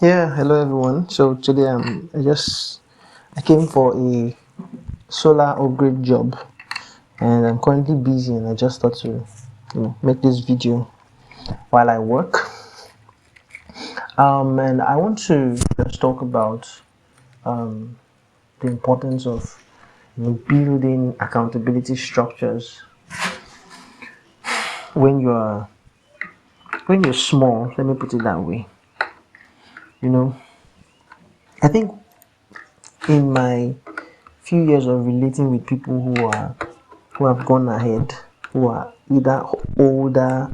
Yeah, hello everyone. So today I came for a solar upgrade job, and I'm currently busy, and I just thought to make this video while I work. And I want to just talk about um, the importance of building accountability structures when you're small. Let me put it that way. You know, I think in my few years of relating with people who have gone ahead, who are either older,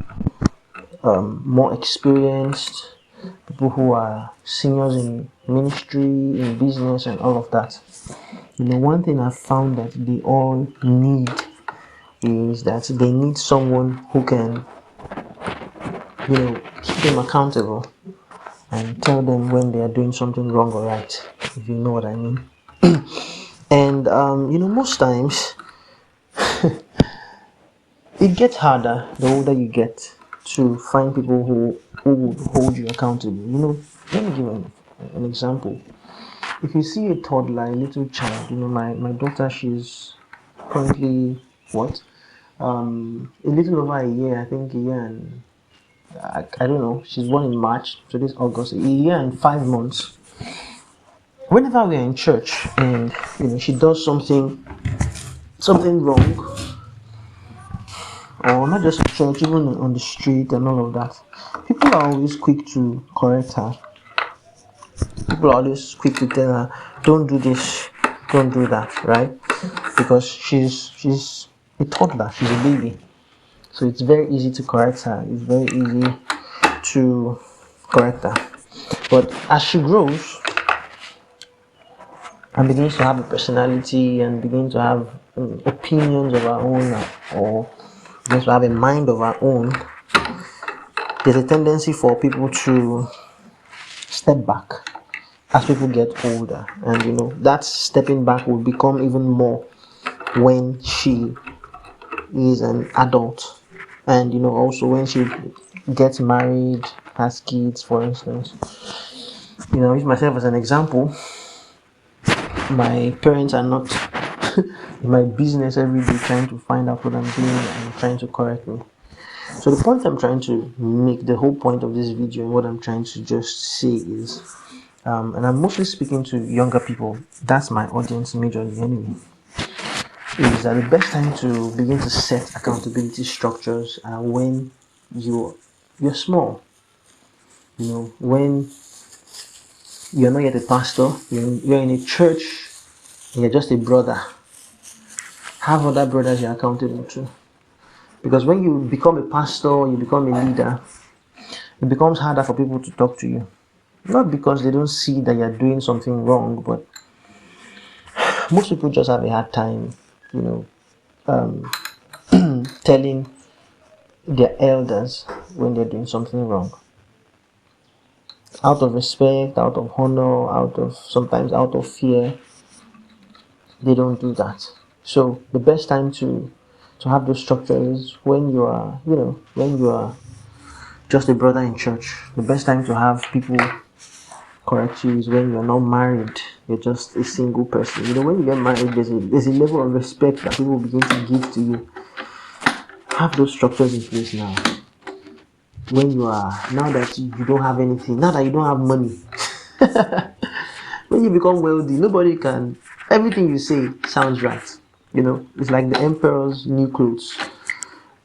more experienced, people who are seniors in ministry, in business, and all of that. One thing I've found that they all need is that they need someone who can, keep them accountable and tell them when they are doing something wrong or right, if you know what I mean. And, most times it gets harder the older you get to find people who would hold you accountable. Let me give an example. If you see a toddler, a little child, my daughter, she's currently what? A little over a year, I think a year and I don't know. She's born in March, so this August, a year and 5 months. Whenever we're in church and she does something wrong, or not just in church, even on the street and all of that, people are always quick to correct her. People are always quick to tell her, "Don't do this, don't do that," right? Because she's a toddler, she's a baby, so it's very easy to correct her. It's very easy to correct her. But as she grows and begins to have a personality and begins to have opinions of her own, or begins to have a mind of her own, there's a tendency for people to step back as people get older, and that stepping back will become even more when she is an adult, and also when she gets married, has kids, for instance. Use myself as an example. My parents are not in my business every day trying to find out what I'm doing and trying to correct me. So the point I'm trying to make, the whole point of this video and what I'm trying to just say is, and I'm mostly speaking to younger people, that's my audience majorly anyway, is that the best time to begin to set accountability structures are when you're small. When you're not yet a pastor, you're in a church, and you're just a brother. Have other brothers you're accountable to. Because when you become a pastor, you become a leader, it becomes harder for people to talk to you. Not because they don't see that you're doing something wrong, but most people just have a hard time, telling their elders when they're doing something wrong. Out of respect, out of honor, sometimes out of fear, they don't do that. So the best time to have those structures is when you are just a brother in church. The best time to have people correct you is when you're not married, you're just a single person. When you get married, there's a level of respect that people begin to give to you. Have those structures in place now. Now that you don't have anything, now that you don't have money, when you become wealthy, everything you say sounds right. It's like the emperor's new clothes.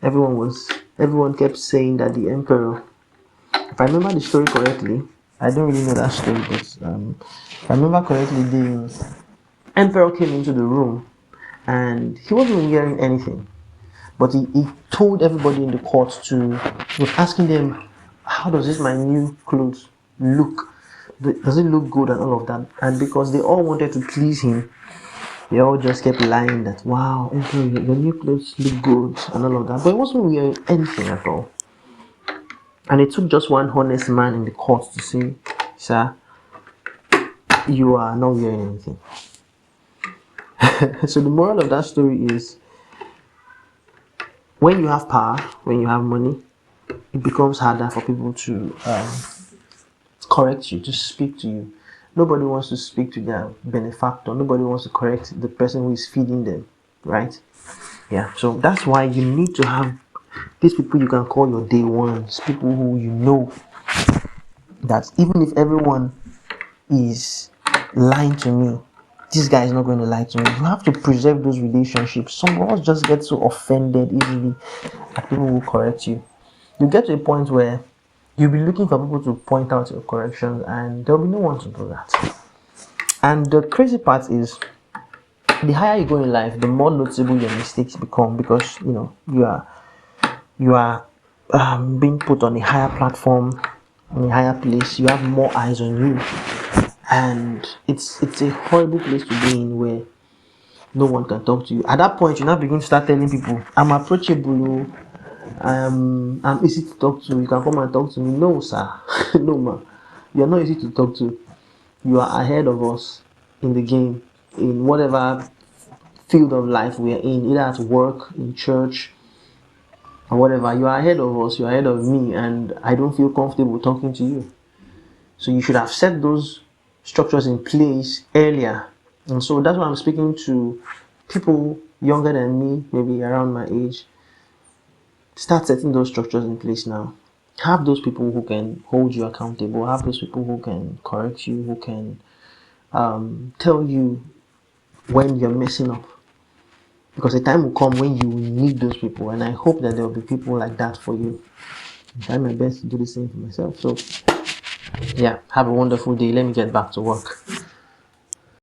Everyone kept saying that the emperor, if I remember the story correctly, I don't really know that story, but if I remember correctly, the emperor came into the room and he wasn't even wearing anything, but he told everybody in the court he was asking them, how does this my new clothes look? Does it look good and all of that? And because they all wanted to please him, they all just kept lying that, wow, emperor, your new clothes look good and all of that. But he wasn't wearing anything at all. And it took just one honest man in the court to say, sir, you are not wearing anything. So the moral of that story is, when you have power, when you have money, it becomes harder for people to correct you, to speak to you. Nobody wants to speak to their benefactor. Nobody wants to correct the person who is feeding them, right? Yeah. So that's why you need to have these people you can call your day ones, people who you know that even if everyone is lying to me, this guy is not going to lie to me. You have to preserve those relationships. Some of us just get so offended easily at people who correct you. You get to a point where you'll be looking for people to point out your corrections, and there'll be no one to do that. And the crazy part is, the higher you go in life, the more noticeable your mistakes become, because you are being put on a higher platform, on a higher place. You have more eyes on you, and it's a horrible place to be in, where no one can talk to you. At that point, you now begin to start telling people, I'm approachable, oh, I'm easy to talk to, you can come and talk to me. No, sir. No, ma, you're not easy to talk to. You are ahead of us in the game, in whatever field of life we are in, either at work, in church, or whatever. You are ahead of us, you are ahead of me, and I don't feel comfortable talking to you. So you should have set those structures in place earlier. And so that's why I'm speaking to people younger than me, maybe around my age. Start setting those structures in place now. Have those people who can hold you accountable. Have those people who can correct you, who can tell you when you're messing up. Because a time will come when you need those people, and I hope that there will be people like that for you. I try my best to do the same for myself. So, yeah, have a wonderful day. Let me get back to work.